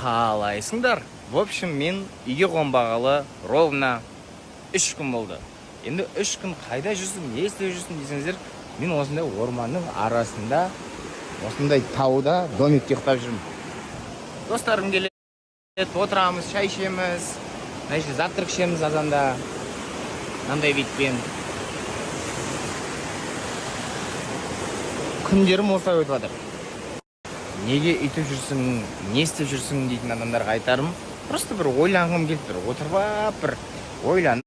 Қалайсыңдар? В общем, мен үйге қонбағалы ровно 3 күн болды. Енді 3 күн қайда жүрсің, не істеп жүрсің десеңіздер, мен осындай орманның арасында, осындай тауда домикте ұйықтап жүрмін. Достарым келеді, отырамыз, шай ішеміз, завтрак ішеміз азанда. Мынандай бетпен. Күндерім осылай өтіп жатыр. Неге үйтіп жүрсің, не істеп жүрсің дейтін адамдарға айтарым. Просто бір ойланғым келіп тұр. Отырып бір ойланып,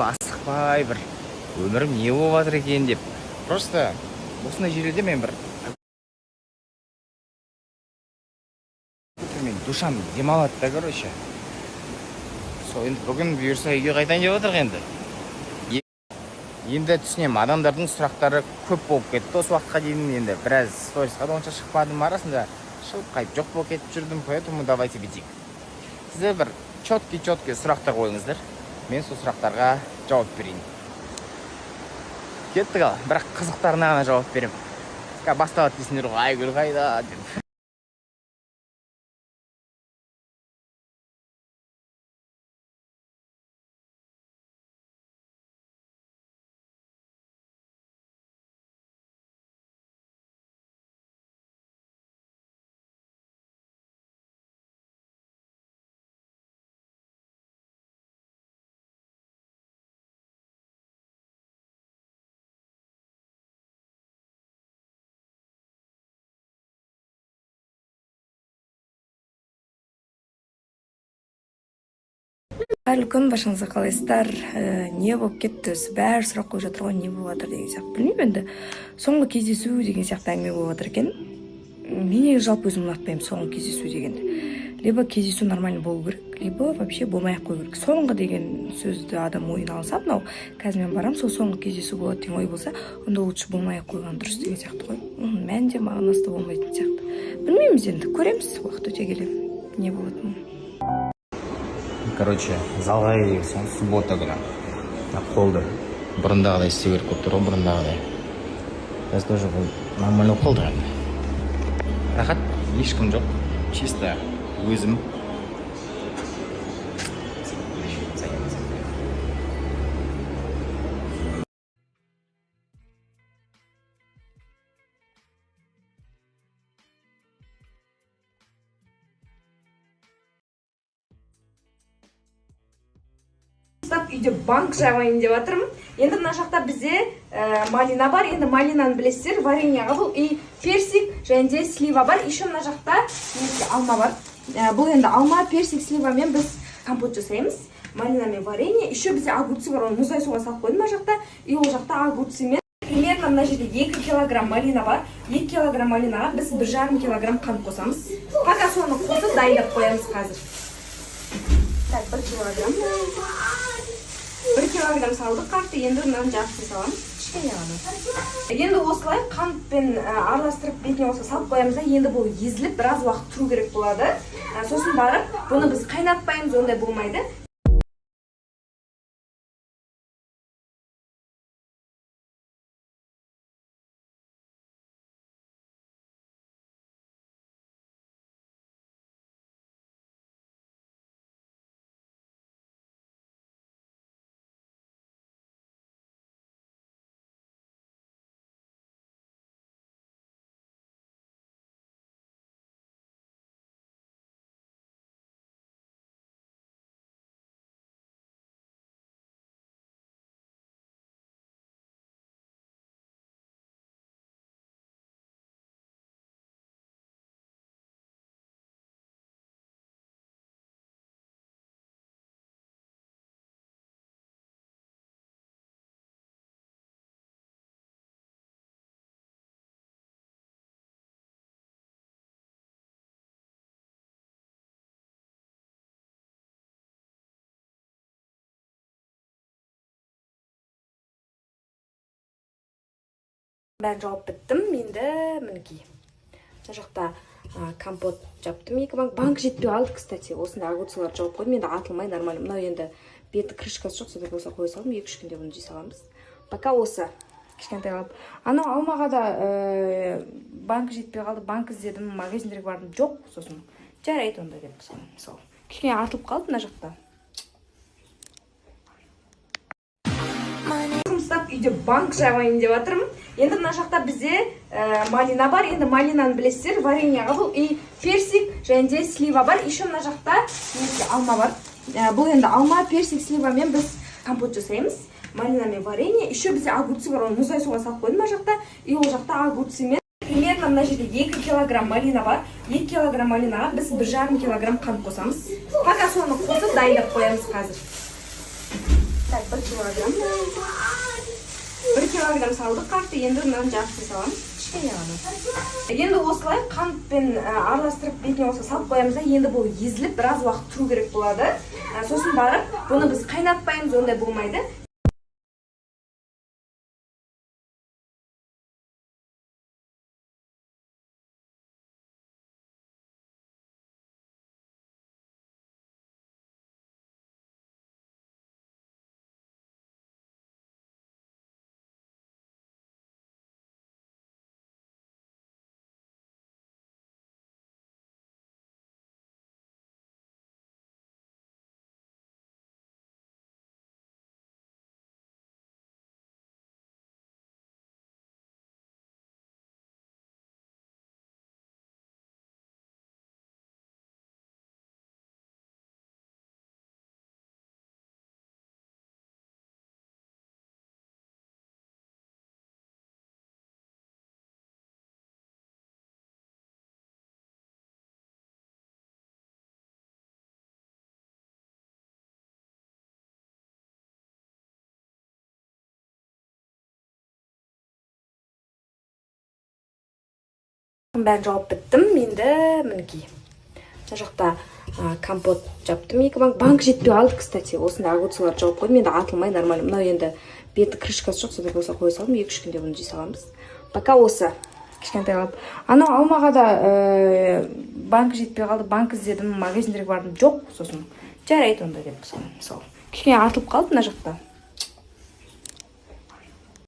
асықпай бір өмірім не болып жатыр екен деп. Просто осындай жерлерде мен бір душам демалады да, короче. Енді бүгін бұйырса үйге қайтайын деп отырық енді. Енді түсінем, адамдардың сұрақтары көп болып кетті. Осы уақытқа дейін енді біраз сторисқа да онша шықпадым, арасында шығып қайтып жоқ болып кетіп жүрдім. Поэтому давайте бетейік. Сіздер бір четкий сұрақтар қойыңыздар. Мен сол сұрақтарға жауап берейін. Кеттік ал, бірақ қызықтарына ғана жауап берем. Басталады дейсіңдер ғой, Айгүл қайда деп. Қайырлы күн, башыңызға қалайсыздар? Не болып кетті? Бәрі сұрақ қойып жатыр ғой, не болып жатыр деген сияқты. Білмеймін енді. Соңғы кездесу деген сияқты әңгіме болып жатыр екен. Мен неге жалпы өзім ұнатпаймын соңғы кездесу дегенді. Либо кездесу нормально болу керек, либо вообще болмай-ақ қою керек. Соңғы деген сөзді адам ойына алса, мынау қазір мен барам, сол соңғы кездесу болады деген ой болса, онда лучше болмай-ақ қойған дұрыс деген сияқты ғой. Мәнде мағынасы да болмайтын сияқты. Білмейміз енді, көреміз уақыт өте келе не болатынын. Короче, залға келген суббота күні. Қолды. Бұрындағыдай істеу керек болып тұр ғой, бұрындағыдай. Қазір тоже нормально қолды ғана. Рахат, ешкім жоқ. Чисто өзім. Үйде банк жағайын деп жатырмын. Енді мына жақта бізде малина бар. Енді малинаны білесіздер, вареньяға бұл и персик және де слива бар. Еще мына жақта алма бар. Бұл енді алма, персик, сливамен біз компот жасаймыз. Малина мен варенье. Еще бізде огурцы бар. Оны мұздай суға салып қойдым мына жақта. И ол жақта огурцымен примерно мына жерде 2 килограмм малина бар. 2 килограмм малинаға біз 1,5 килограмм қант қосамыз. Пока соны қосып дайындап қоямыз қазір. Так, 1 килограмм. 1 килограмм салдық қантты, енді мынаны жартысын саламыз. Кішкене ғана. Енді осылай қантпен араластырып бетіне осылай салып қоямыз да, енді бұл езіліп біраз уақыт тұру керек болады. Сосын барып, бұны біз қайнатпаймыз, ондай болмайды. Бәрін жауап біттім, енді мінекей. Мына жақта компот жаптым. 2 банк жетпей алды, кстати. Осында огурцылар жауып қойдым. Енді атылмай нормально. Мынау енді беті крышкасы жоқ, содан болса қоя салдым. 2-3 күнде бұны жей саламыз. Пока осы. кішкентай қылып. Анау алмаға да банк жетпей қалды, банк іздедім, магазиндерге бардым, жоқ. Сосын жарайды онда деп мысалы. Кішкене артылып қалды мына жақта. Жұмыстап үйде банк жабайын деп жатырмын. Енді мына жақта бізде малина бар. Енді малинаны білесіздер, вареньяға бұл и персик және де слива бар. Еще мына жақта алма бар. Бұл енді алма, персик, сливамен біз компот жасаймыз. Малина мен варенье. Еще бізде огурцы бар. Оны мұздай суға салып қойдым мына жақта. И ол жақта огурцымен примерно мына жерде 2 килограмм малина бар. 2 килограмм малинаға біз 1,5 килограмм қант қосамыз. Пока соны қосып дайындап қоямыз қазір. Так, 1 килограмм. 1 килограмм салдық қантты, енді мынаны жартысын саламыз. Кішкене ғана. Енді осылай қантпен араластырып бетіне осылай салып қоямыз да, енді бұл езіліп біраз уақыт тұру керек болады. Сосын барып, бұны біз қайнатпаймыз, ондай болмайды. Бәрін жауып біттім, енді мінекей. Мына жақта компот жаптым, 2 банк жетпей алды, кстати. Осында огурцыларды жауып қойдым, енді атылмай нормально. Мынау енді беті крышкасы жоқ, содан болса қоя салдым, 2-3 күнде бұны жей саламыз. Пока осы кішкентай қылып. Анау алмаға да банк жетпей қалды, банк іздедім, магазиндерге бардым, жоқ. Сосын жарайды онда деп мысалы. Кішкене артылып қалды мына жақта.